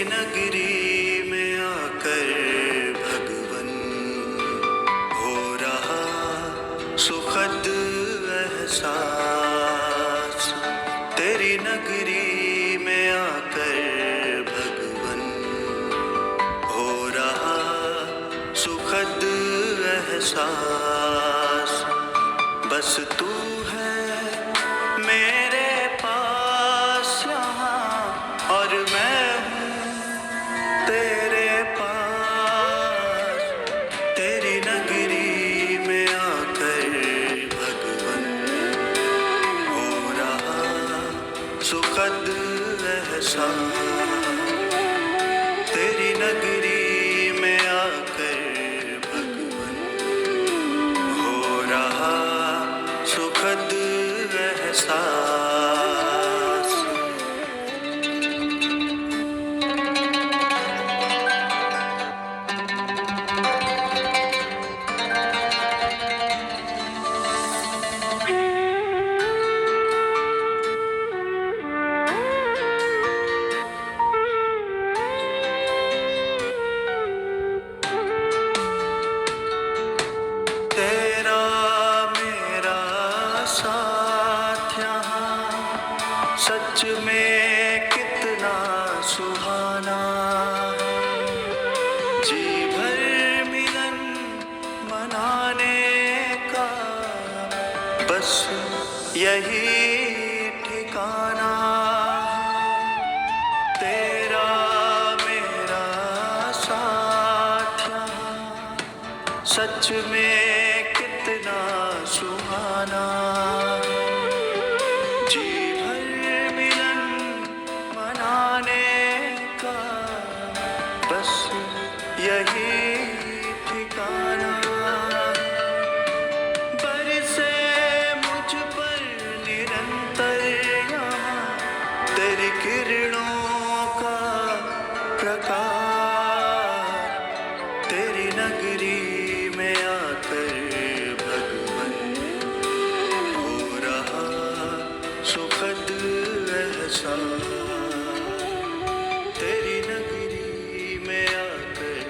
तेरी नगरी में आकर भगवन हो रहा सुखद एहसास। तेरी नगरी में आकर भगवन हो रहा सुखद एहसास। बस तू है मेरे पास यहाँ और मैं हूँ तेरे पास। तेरी नगरी में आकर भगवन हो रहा सुखद एहसास। तेरी नगरी में आकर भगवन हो रहा सुखद एहसास। तेरा मेरा साथ यहाँ सच में कितना सुहाना है। जी भर मिलन मनाने का बस यही ठिकाना है। तेरा मेरा साथ यहाँ सच में कितना सुहाना है। जी भर मिलन मनाने का बस यही ठिकाना है। बरसे मुझ पर निरंतर यहाँ तेरी किरणों का प्रकाश। तेरी नगरी में आकर भगवन हो रहा सुखद एहसास। तेरी नगरी में आकर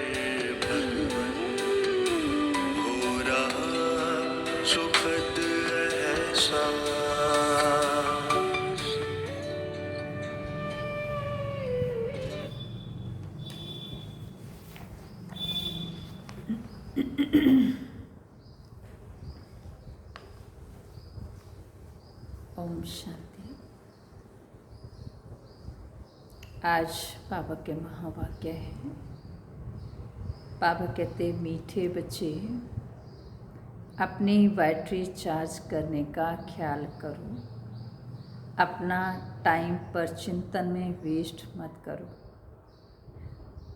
भगवन हो रहा सुखद एहसास। ओम शांति। आज बाबा के महावाक्य हैं। बाबा कहते, मीठे बच्चे अपनी बैटरी चार्ज करने का ख्याल करो। अपना टाइम पर चिंतन में वेस्ट मत करो।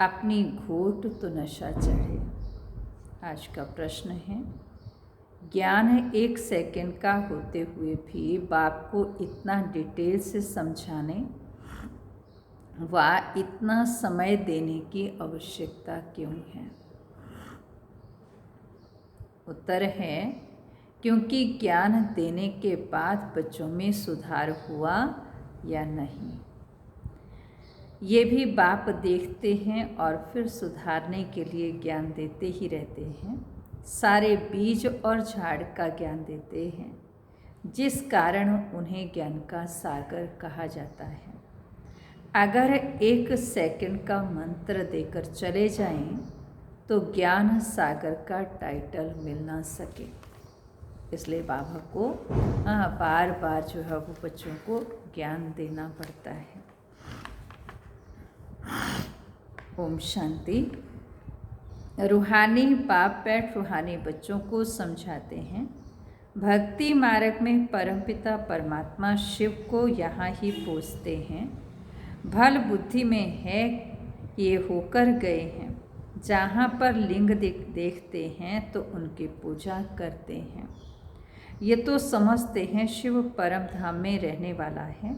अपनी घोट तो नशा चढ़े। आज का प्रश्न है, ज्ञान 1 सेकंड का होते हुए भी बाप को इतना डिटेल से समझाने व इतना समय देने की आवश्यकता क्यों है? उत्तर है, क्योंकि ज्ञान देने के बाद बच्चों में सुधार हुआ या नहीं, ये भी बाप देखते हैं और फिर सुधारने के लिए ज्ञान देते ही रहते हैं। सारे बीज और झाड़ का ज्ञान देते हैं, जिस कारण उन्हें ज्ञान का सागर कहा जाता है। अगर 1 सेकंड का मंत्र देकर चले जाएं, तो ज्ञान सागर का टाइटल मिल ना सके। इसलिए बाबा को बार बार जो है वो बच्चों को ज्ञान देना पड़ता है। ओम शांति। रूहानी बाप बैठ रूहानी बच्चों को समझाते हैं, भक्ति मार्ग में परमपिता परमात्मा शिव को यहाँ ही पूजते हैं। भल बुद्धि में है ये होकर गए हैं, जहाँ पर लिंग देखते हैं तो उनकी पूजा करते हैं। ये तो समझते हैं शिव परम धाम में रहने वाला है,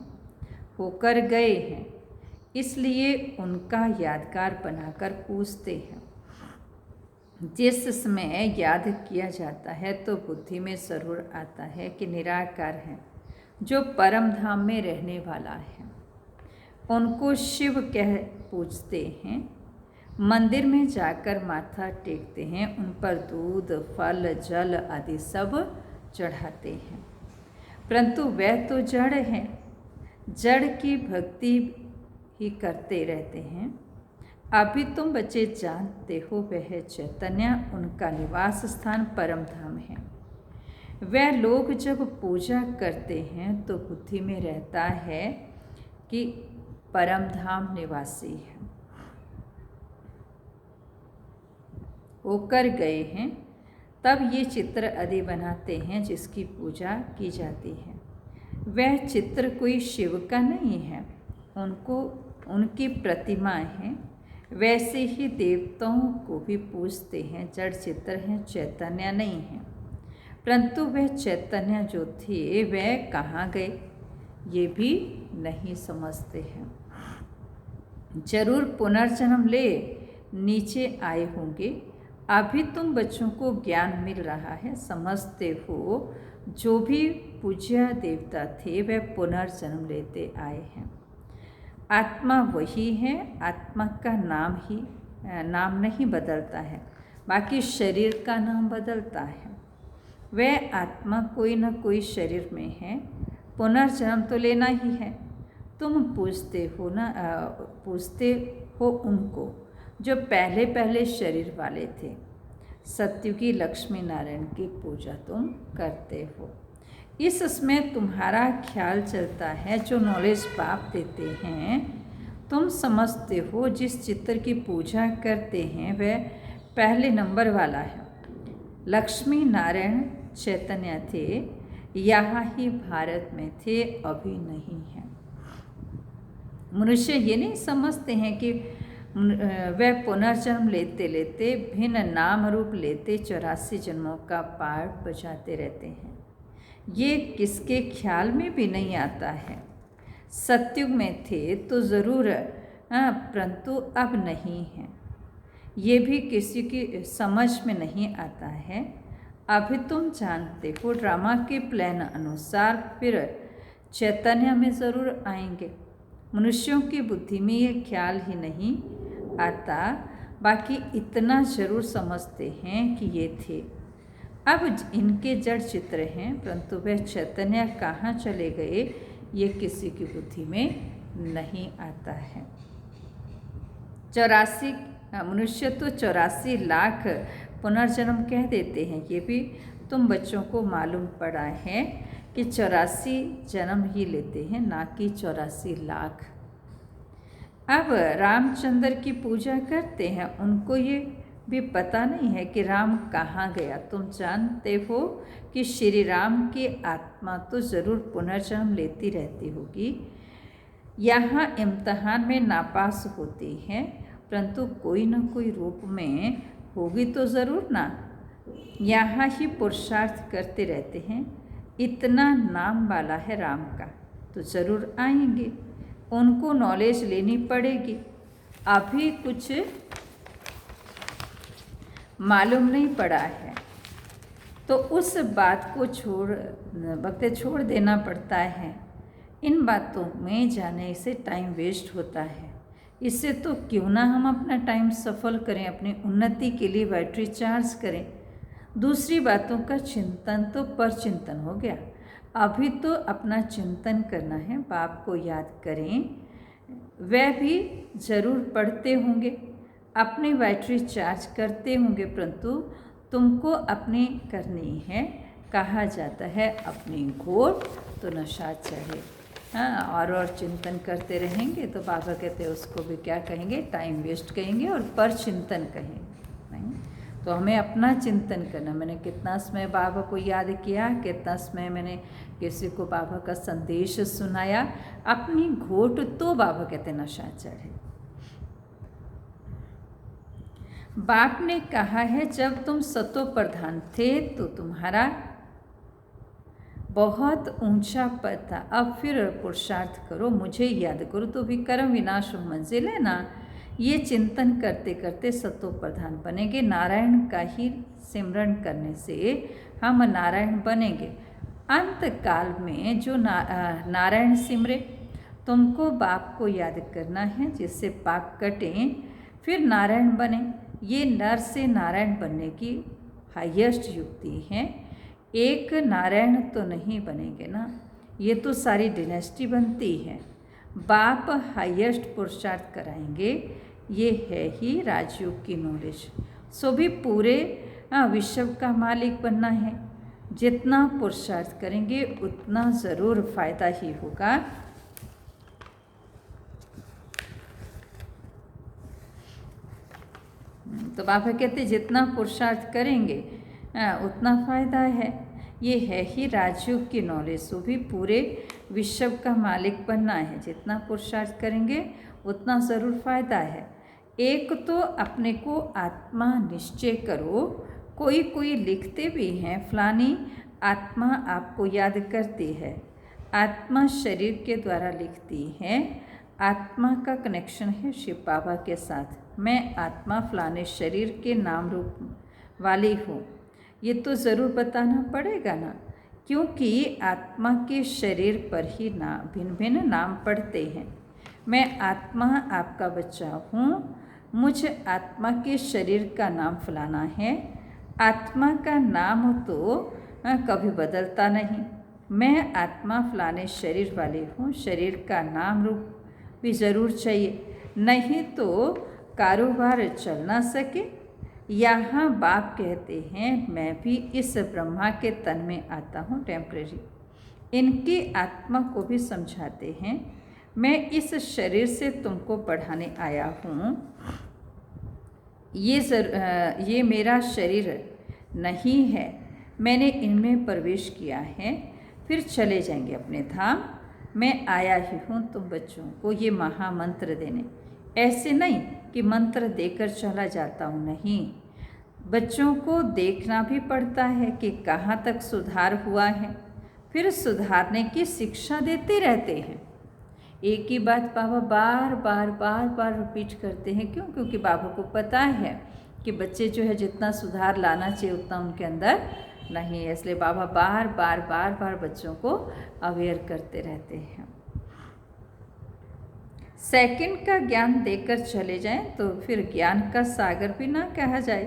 होकर गए हैं, इसलिए उनका यादगार बनाकर पूजते हैं। जिस समय याद किया जाता है तो बुद्धि में ज़रूर आता है कि निराकार है, जो परम धाम में रहने वाला है। उनको शिव कह पूजते हैं। मंदिर में जाकर माथा टेकते हैं, उन पर दूध, फल, जल आदि सब चढ़ाते हैं। परंतु वह तो जड़ है, जड़ की भक्ति ही करते रहते हैं। अभी तुम बच्चे जानते हो वह चैतन्य, उनका निवास स्थान परम धाम है। वह लोग जब पूजा करते हैं तो बुद्धि में रहता है कि परम धाम निवासी है, होकर गए हैं। तब ये चित्र आदि बनाते हैं जिसकी पूजा की जाती है। वह चित्र कोई शिव का नहीं है, उनको उनकी प्रतिमाएं हैं। वैसे ही देवताओं को भी पूजते हैं, जड़ चित्र हैं, चैतन्य नहीं है। परंतु वह चैतन्य जो थे वह कहाँ गए ये भी नहीं समझते हैं। जरूर पुनर्जन्म ले नीचे आए होंगे। अभी तुम बच्चों को ज्ञान मिल रहा है, समझते हो जो भी पूज्य देवता थे वह पुनर्जन्म लेते आए हैं। आत्मा वही है, आत्मा का नाम नहीं बदलता है, बाकी शरीर का नाम बदलता है। वह आत्मा कोई न कोई शरीर में है, पुनर्जन्म तो लेना ही है। तुम पूछते हो उनको जो पहले पहले शरीर वाले थे। सत्युगी लक्ष्मी नारायण की पूजा तुम करते हो। इस समय तुम्हारा ख्याल चलता है, जो नॉलेज बाप देते हैं तुम समझते हो। जिस चित्र की पूजा करते हैं वह पहले नंबर वाला है। लक्ष्मी नारायण चैतन्य थे, यहाँ ही भारत में थे, अभी नहीं है। मनुष्य ये नहीं समझते हैं कि वह पुनर्जन्म लेते लेते भिन्न नाम रूप लेते 84 जन्मों का पाठ बजाते रहते हैं। ये किसके ख्याल में भी नहीं आता है। सतयुग में थे तो ज़रूर, परंतु अब नहीं है। ये भी किसी की समझ में नहीं आता है। अभी तुम जानते हो ड्रामा के प्लान अनुसार फिर चैतन्य में ज़रूर आएंगे। मनुष्यों की बुद्धि में ये ख्याल ही नहीं आता, बाकी इतना ज़रूर समझते हैं कि ये थे। अब इनके जड़ चित्र हैं, परंतु वह चैतन्य कहाँ चले गए ये किसी की बुद्धि में नहीं आता है। 84 मनुष्य तो 84 लाख पुनर्जन्म कह देते हैं। ये भी तुम बच्चों को मालूम पड़ा है कि 84 जन्म ही लेते हैं, ना कि 84 लाख। अब रामचंद्र की पूजा करते हैं, उनको ये भी पता नहीं है कि राम कहाँ गया। तुम जानते हो कि श्री राम की आत्मा तो ज़रूर पुनर्जन्म लेती रहती होगी। यहाँ इम्तहान में नापास होती है, परंतु कोई न कोई रूप में होगी तो ज़रूर ना। यहाँ ही पुरुषार्थ करते रहते हैं। इतना नाम वाला है राम का, तो ज़रूर आएंगे। उनको नॉलेज लेनी पड़ेगी। अभी कुछ मालूम नहीं पड़ा है, तो उस बात को छोड़ देना पड़ता है। इन बातों में जाने से टाइम वेस्ट होता है। इससे तो क्यों ना हम अपना टाइम सफल करें, अपनी उन्नति के लिए बैटरी चार्ज करें। दूसरी बातों का चिंतन तो पर चिंतन हो गया। अभी तो अपना चिंतन करना है, बाप को याद करें। वह भी ज़रूर पढ़ते होंगे, अपनी बैटरी चार्ज करते होंगे, परंतु तुमको अपनी करनी है। कहा जाता है अपनी घोर तो नशा चढ़े। हाँ, और चिंतन करते रहेंगे तो बाबा कहते हैं उसको भी क्या कहेंगे, टाइम वेस्ट कहेंगे और पर चिंतन कहेंगे। नहीं, तो हमें अपना चिंतन करना। मैंने कितना समय बाबा को याद किया, कितना समय मैंने किसी को बाबा का संदेश सुनाया। अपनी घोट तो बाबा कहते नशा चढ़े। बाप ने कहा है जब तुम सतो प्रधान थे तो तुम्हारा बहुत ऊंचा पद था। अब फिर पुरुषार्थ करो, मुझे याद करो तो भी कर्म विनाश मंजिल है ना। ये चिंतन करते करते सतो प्रधान बनेंगे। नारायण का ही सिमरन करने से हम नारायण बनेंगे। अंत काल में जो नारायण सिमरे तुमको बाप को याद करना है जिससे पाप कटें, फिर नारायण बने। ये नर से नारायण बनने की हाईएस्ट युक्ति है। एक नारायण तो नहीं बनेंगे ना, ये तो सारी डिनेस्टी बनती है। बाप हाईएस्ट पुरुषार्थ कराएंगे, ये है ही राजयोग की नॉलेज। सो भी पूरे विश्व का मालिक बनना है। जितना पुरुषार्थ करेंगे उतना ज़रूर फायदा ही होगा। तो बाबा कहते जितना पुरुषार्थ करेंगे उतना फायदा है। ये है ही राजयोग की नॉलेज। वो भी पूरे विश्व का मालिक बनना है। जितना पुरुषार्थ करेंगे उतना ज़रूर फायदा है। एक तो अपने को आत्मा निश्चय करो। कोई लिखते भी हैं, फलानी आत्मा आपको याद करती है। आत्मा शरीर के द्वारा लिखती है। आत्मा का कनेक्शन है शिव बाबा के साथ। मैं आत्मा फलाने शरीर के नाम रूप वाली हूँ, ये तो ज़रूर बताना पड़ेगा ना, क्योंकि आत्मा के शरीर पर ही भिन्न भिन्न नाम पड़ते हैं। मैं आत्मा आपका बच्चा हूँ, मुझ आत्मा के शरीर का नाम फलाना है। आत्मा का नाम तो कभी बदलता नहीं। मैं आत्मा फलाने शरीर वाली हूँ, शरीर का नाम रूप भी ज़रूर चाहिए, नहीं तो कारोबार चल ना सके। यहाँ बाप कहते हैं मैं भी इस ब्रह्मा के तन में आता हूँ टेम्परेरी। इनकी आत्मा को भी समझाते हैं मैं इस शरीर से तुमको पढ़ाने आया हूँ। ये मेरा शरीर नहीं है, मैंने इनमें प्रवेश किया है, फिर चले जाएंगे अपने धाम। मैं आया ही हूँ तुम बच्चों को ये महामंत्र देने। ऐसे नहीं कि मंत्र देकर चला जाता हूँ, नहीं। बच्चों को देखना भी पड़ता है कि कहाँ तक सुधार हुआ है, फिर सुधारने की शिक्षा देते रहते हैं। एक ही बात बाबा बार बार रिपीट करते हैं। क्यों? क्योंकि बाबा को पता है कि बच्चे जो है जितना सुधार लाना चाहिए उतना उनके अंदर नहीं है, इसलिए बाबा बार बच्चों को अवेयर करते रहते हैं। सेकंड का ज्ञान देकर चले जाएं तो फिर ज्ञान का सागर भी ना कहा जाए।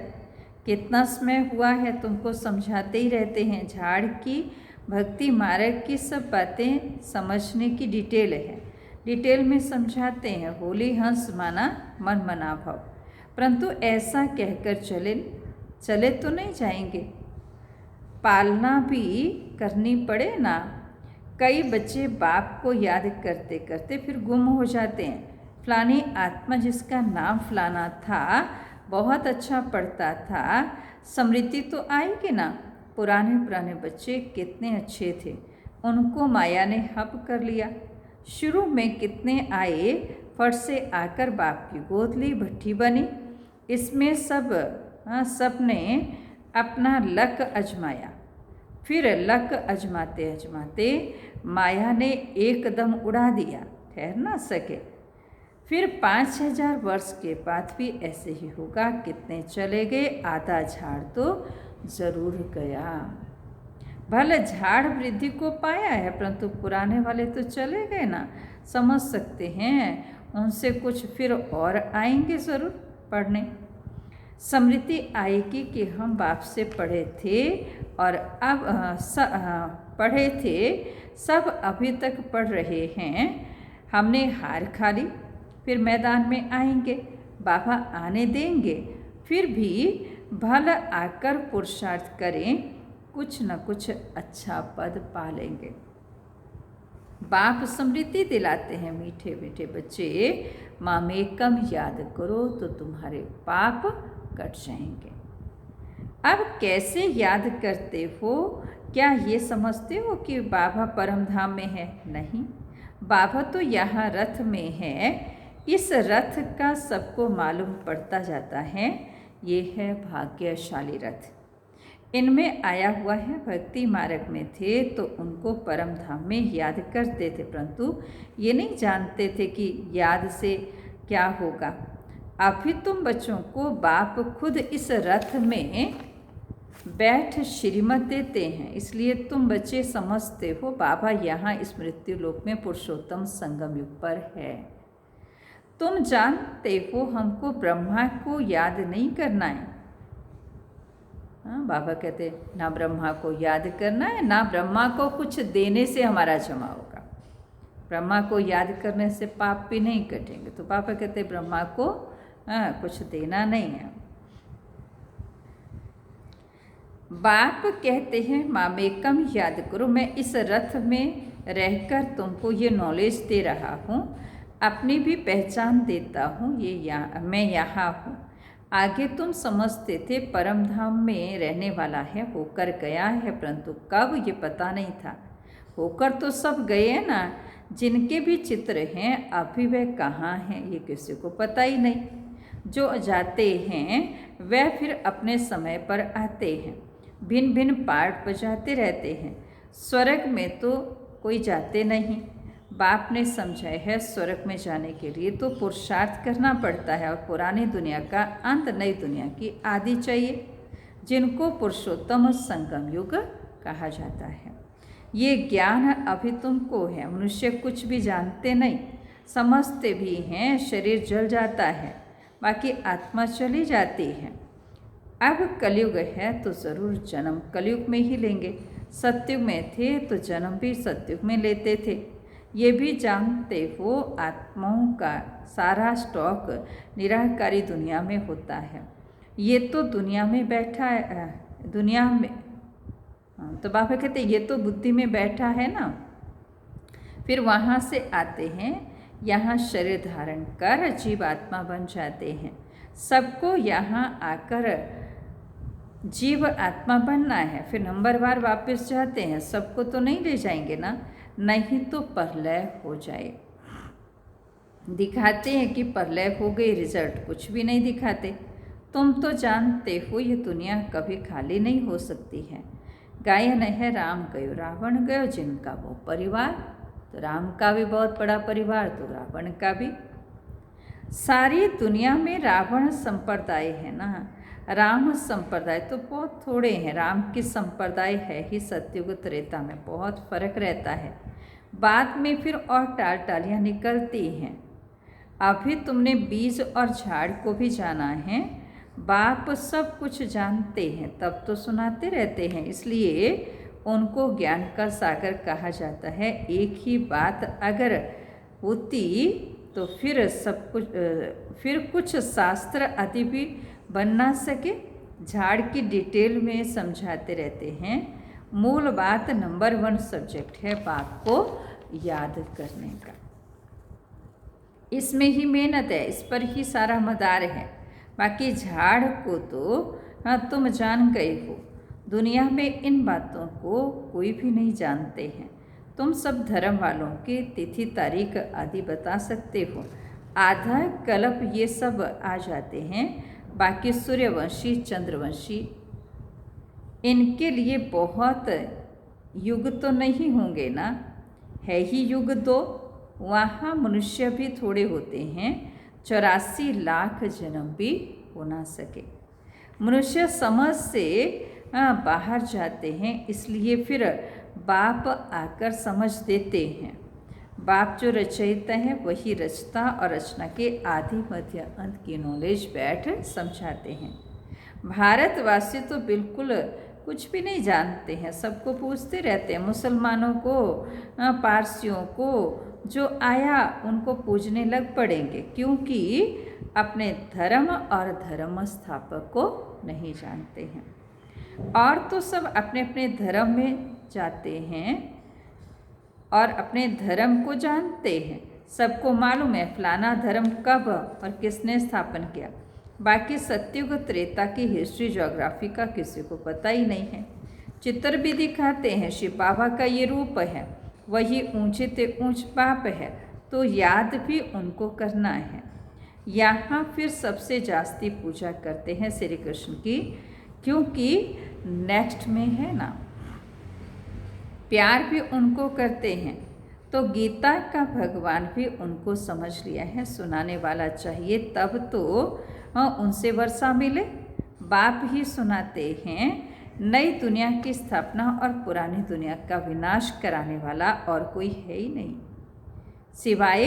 कितना समय हुआ है तुमको समझाते ही रहते हैं। झाड़ की भक्ति मार्ग की सब बातें समझने की डिटेल है, डिटेल में समझाते हैं। होली हंस माना मन मना भाव, परंतु ऐसा कहकर चले तो नहीं जाएंगे, पालना भी करनी पड़े ना। कई बच्चे बाप को याद करते करते फिर गुम हो जाते हैं। फलानी आत्मा जिसका नाम फलाना था बहुत अच्छा पढ़ता था, स्मृति तो आएगी ना। पुराने बच्चे कितने अच्छे थे, उनको माया ने हब कर लिया। शुरू में कितने आए, फट से आकर बाप की गोद ली, भट्ठी बनी। इसमें सबने अपना लक अजमाया। फिर लक अजमाते माया ने एकदम उड़ा दिया, ठहर ना सके। फिर 5000 वर्ष के बाद भी ऐसे ही होगा। कितने चले गए, आधा झाड़ तो ज़रूर गया। भले झाड़ वृद्धि को पाया है, परंतु पुराने वाले तो चले गए ना। समझ सकते हैं, उनसे कुछ फिर और आएंगे ज़रूर पढ़ने। स्मृति आएगी कि हम बाप से पढ़े थे और अब पढ़े थे, सब अभी तक पढ़ रहे हैं। हमने हार खा ली, फिर मैदान में आएंगे, बाबा आने देंगे। फिर भी भला आकर पुरुषार्थ करें, कुछ न कुछ अच्छा पद पालेंगे। बाप स्मृति दिलाते हैं, मीठे मीठे बच्चे मामेकम याद करो तो तुम्हारे पाप कट जाएंगे। अब कैसे याद करते हो? क्या ये समझते हो कि बाबा परम धाम में है? नहीं, बाबा तो यहाँ रथ में है। इस रथ का सबको मालूम पड़ता जाता है। ये है भाग्यशाली रथ। इनमें आया हुआ है, भक्ति मार्ग में थे तो उनको परम धाम में याद करते थे, परंतु ये नहीं जानते थे कि याद से क्या होगा। अभी तुम बच्चों को बाप खुद इस रथ में बैठ श्रीमत देते हैं, इसलिए तुम बच्चे समझते हो बाबा यहाँ इस मृत्यु लोक में पुरुषोत्तम संगम युग पर है। तुम जानते हो हमको ब्रह्मा को याद नहीं करना है। हाँ, बाबा कहते ना ब्रह्मा को याद करना है, ना ब्रह्मा को कुछ देने से हमारा जमा होगा। ब्रह्मा को याद करने से पाप भी नहीं कटेंगे। तो पापा कहते ब्रह्मा को कुछ देना नहीं है। बाप कहते हैं मामेकम याद करो, मैं इस रथ में रहकर तुमको ये नॉलेज दे रहा हूँ, अपनी भी पहचान देता हूँ, मैं यहाँ हूँ। आगे तुम समझते थे परम धाम में रहने वाला है, होकर गया है, परंतु कब ये पता नहीं था। होकर तो सब गए हैं ना, जिनके भी चित्र हैं अभी वे कहाँ हैं ये किसी को पता ही नहीं। जो जाते हैं वह फिर अपने समय पर आते हैं, भिन्न भिन्न पार्ट बजाते रहते हैं। स्वर्ग में तो कोई जाते नहीं। बाप ने समझाया है स्वर्ग में जाने के लिए तो पुरुषार्थ करना पड़ता है, और पुरानी दुनिया का अंत नई दुनिया की आदि चाहिए, जिनको पुरुषोत्तम संगम युग कहा जाता है। ये ज्ञान अभी तुमको है। मनुष्य कुछ भी जानते नहीं, समझते भी हैं शरीर जल जाता है, बाकी आत्मा चली जाती है। अब कलयुग है तो ज़रूर जन्म कलयुग में ही लेंगे। सतयुग में थे तो जन्म भी सतयुग में लेते थे। ये भी जानते हो आत्माओं का सारा स्टॉक निराकारी दुनिया में होता है। ये तो दुनिया में बैठा है, दुनिया में तो बाबा कहते ये तो बुद्धि में बैठा है ना, फिर वहाँ से आते हैं, यहाँ शरीर धारण कर जीव आत्मा बन जाते हैं। सबको यहाँ आकर जीव आत्मा बनना है, फिर नंबरवार वापस जाते हैं। सबको तो नहीं ले जाएंगे ना, नहीं तो प्रलय हो जाए। दिखाते हैं कि प्रलय हो गई, रिजल्ट कुछ भी नहीं दिखाते। तुम तो जानते हो ये दुनिया कभी खाली नहीं हो सकती है। गायन है राम गयो रावण गयो, जिनका वो परिवार, तो राम का भी बहुत बड़ा परिवार तो रावण का भी। सारी दुनिया में रावण संप्रदाय है ना, राम संप्रदाय तो बहुत थोड़े हैं। राम की संप्रदाय है ही सतयुग त्रेता में, बहुत फर्क रहता है। बाद में फिर और टाल टालियाँ निकलती हैं। अभी तुमने बीज और झाड़ को भी जाना है। बाप सब कुछ जानते हैं, तब तो सुनाते रहते हैं, इसलिए उनको ज्ञान का सागर कहा जाता है। एक ही बात अगर होती तो फिर कुछ शास्त्र आदि भी बन ना सके। झाड़ की डिटेल में समझाते रहते हैं। मूल बात नंबर 1 सब्जेक्ट है बाप को याद करने का। इसमें ही मेहनत है, इस पर ही सारा मदार है। बाकी झाड़ को तो तुम जान गए हो। दुनिया में इन बातों को कोई भी नहीं जानते हैं। तुम सब धर्म वालों की तिथि तारीख आदि बता सकते हो। आधा कल्प ये सब आ जाते हैं। बाकी सूर्यवंशी चंद्रवंशी इनके लिए बहुत युग तो नहीं होंगे ना, है ही युग 2। वहाँ मनुष्य भी थोड़े होते हैं, 84 लाख जन्म भी हो ना सके। मनुष्य समझ से बाहर जाते हैं, इसलिए फिर बाप आकर समझ देते हैं। बाप जो रचयिता है वही रचता और रचना के आदि मध्य अंत की नॉलेज बैठ समझाते हैं। भारतवासी तो बिल्कुल कुछ भी नहीं जानते हैं, सबको पूछते रहते हैं। मुसलमानों को, पारसियों को जो आया उनको पूजने लग पड़ेंगे, क्योंकि अपने धर्म और धर्म स्थापक को नहीं जानते हैं। और तो सब अपने अपने धर्म में जाते हैं और अपने धर्म को जानते हैं। सबको मालूम है फलाना धर्म कब और किसने स्थापन किया। बाकी सतयुग त्रेता की हिस्ट्री ज्योग्राफी का किसी को पता ही नहीं है। चित्र भी दिखाते हैं, शिव बाबा का ये रूप है, वही ऊंचे ते ऊंच बाप है, तो याद भी उनको करना है। यहाँ फिर सबसे जास्ती पूजा करते हैं श्री कृष्ण की, क्योंकि नेक्स्ट में है ना। प्यार भी उनको करते हैं, तो गीता का भगवान भी उनको समझ लिया है। सुनाने वाला चाहिए तब तो उनसे वर्षा मिले। बाप ही सुनाते हैं नई दुनिया की स्थापना और पुरानी दुनिया का विनाश कराने वाला और कोई है ही नहीं सिवाय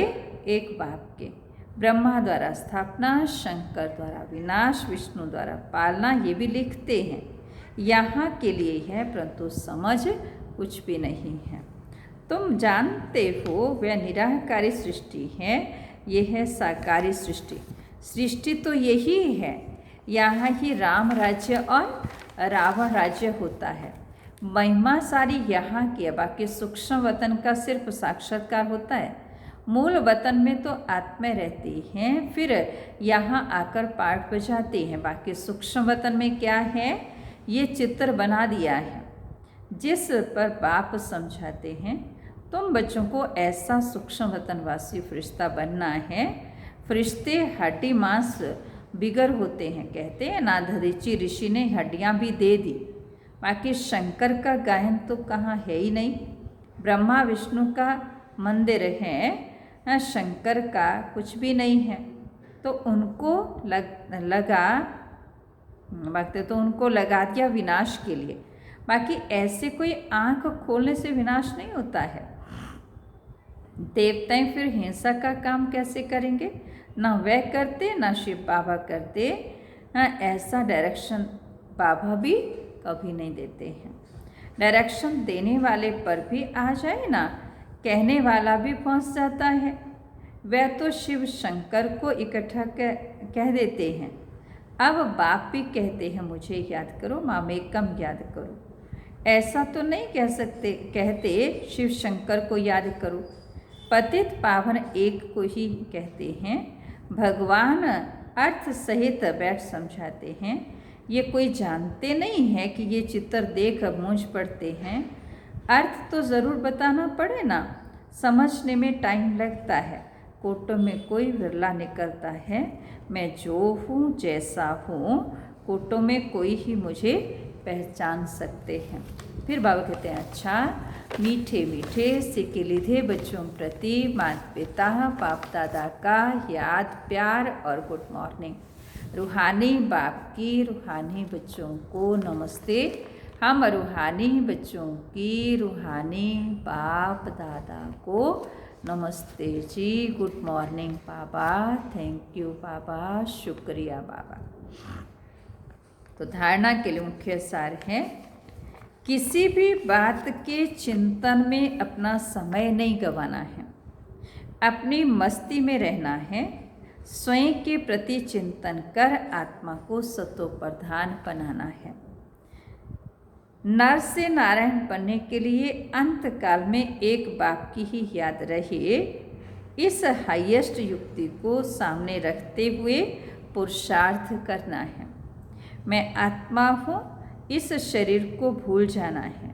एक बाप के। ब्रह्मा द्वारा स्थापना, शंकर द्वारा विनाश, विष्णु द्वारा पालना, ये भी लिखते हैं यहाँ के लिए है, परंतु समझ कुछ भी नहीं है। तुम जानते हो वह निराकारी सृष्टि है, ये है साकारी सृष्टि। सृष्टि तो यही है, यहाँ ही राम राज्य और रावण राज्य होता है। महिमा सारी यहाँ की है, बाकी सूक्ष्म वतन का सिर्फ साक्षात्कार होता है। मूल वतन में तो आत्मा रहती हैं, फिर यहाँ आकर पाठ बजाते हैं। बाकी सूक्ष्म वतन में क्या है, ये चित्र बना दिया है जिस पर बाप समझाते हैं तुम बच्चों को ऐसा सूक्ष्म वतनवासी फरिश्ता बनना है। फरिश्ते हड्डी मांस बिगर होते हैं, कहते हैं ना, दधीची ऋषि ने हड्डियाँ भी दे दी। बाकी शंकर का गायन तो कहाँ है ही नहीं। ब्रह्मा विष्णु का मंदिर है, शंकर का कुछ भी नहीं है। तो उनको लगा दिया विनाश के लिए। बाकी ऐसे कोई आंख खोलने से विनाश नहीं होता है। देवताएं फिर हिंसा का काम कैसे करेंगे, ना वह करते ना शिव बाबा करते। ऐसा डायरेक्शन बाबा भी कभी नहीं देते हैं। डायरेक्शन देने वाले पर भी आ जाए ना, कहने वाला भी पहुंच जाता है। वह तो शिव शंकर को इकट्ठा कह देते हैं। अब बाप भी कहते हैं मुझे याद करो, मामेकम याद करो। ऐसा तो नहीं कह सकते, कहते शिव शंकर को याद करो। पतित पावन एक को ही कहते हैं। भगवान अर्थ सहित बैठ समझाते हैं। ये कोई जानते नहीं है कि ये चित्र देख मूंझ पड़ते हैं। अर्थ तो ज़रूर बताना पड़े ना, समझने में टाइम लगता है। कोटों में कोई विरला निकलता है। मैं जो हूँ जैसा हूँ, कोटों में कोई ही मुझे पहचान सकते हैं। फिर बाबा कहते हैं अच्छा मीठे मीठे सिक्के लिधे बच्चों प्रति माता पिता बाप दादा का याद प्यार और गुड मॉर्निंग। रूहानी बाप की रूहानी बच्चों को नमस्ते। हम रूहानी बच्चों की रूहानी बाप दादा को नमस्ते जी। गुड मॉर्निंग बाबा, थैंक यू बाबा, शुक्रिया बाबा। तो धारणा के लिए मुख्य सार है, किसी भी बात के चिंतन में अपना समय नहीं गंवाना है, अपनी मस्ती में रहना है। स्वयं के प्रति चिंतन कर आत्मा को सतोप्रधान बनाना है। नर से नारायण बनने के लिए अंत काल में एक बाप की ही याद रहे, इस हाईएस्ट युक्ति को सामने रखते हुए पुरुषार्थ करना है। मैं आत्मा हूँ, इस शरीर को भूल जाना है।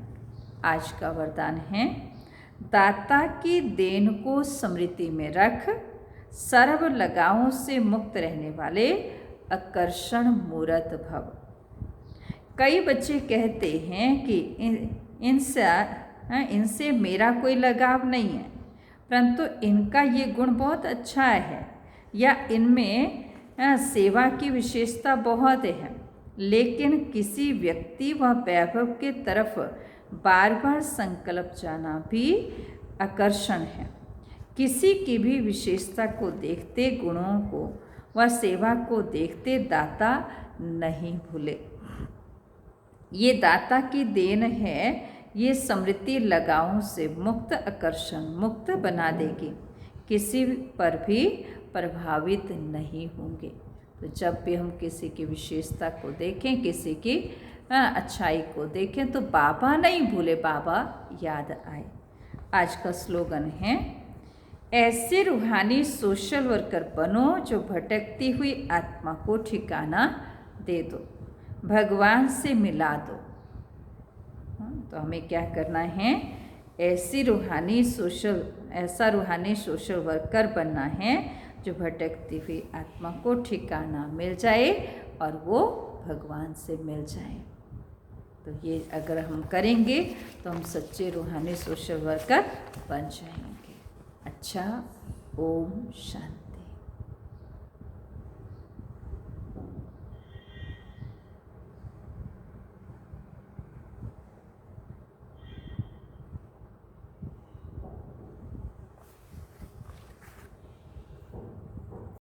आज का वरदान है, दाता की देन को स्मृति में रख, सर्व लगावों से मुक्त रहने वाले आकर्षण मूर्त भव। कई बच्चे कहते हैं कि इनसे मेरा कोई लगाव नहीं है, परंतु इनका ये गुण बहुत अच्छा है या इनमें सेवा की विशेषता बहुत है। लेकिन किसी व्यक्ति व वैभव के तरफ बार बार संकल्प जाना भी आकर्षण है। किसी की भी विशेषता को देखते, गुणों को व सेवा को देखते दाता नहीं भूले। ये दाता की देन है। ये स्मृति लगावों से मुक्त, आकर्षण मुक्त बना देगी। किसी पर भी प्रभावित नहीं होंगे। तो जब भी हम किसी की विशेषता को देखें, किसी की अच्छाई को देखें, तो बाबा नहीं भूले, बाबा याद आए। आज का स्लोगन है, ऐसे रूहानी सोशल वर्कर बनो जो भटकती हुई आत्मा को ठिकाना दे दो, भगवान से मिला दो। तो हमें क्या करना है, ऐसा रूहानी सोशल वर्कर बनना है जो भटकती हुई आत्मा को ठिकाना मिल जाए और वो भगवान से मिल जाए। तो ये अगर हम करेंगे तो हम सच्चे रूहानी सोशल वर्कर बन जाएंगे। अच्छा, ओम शांति।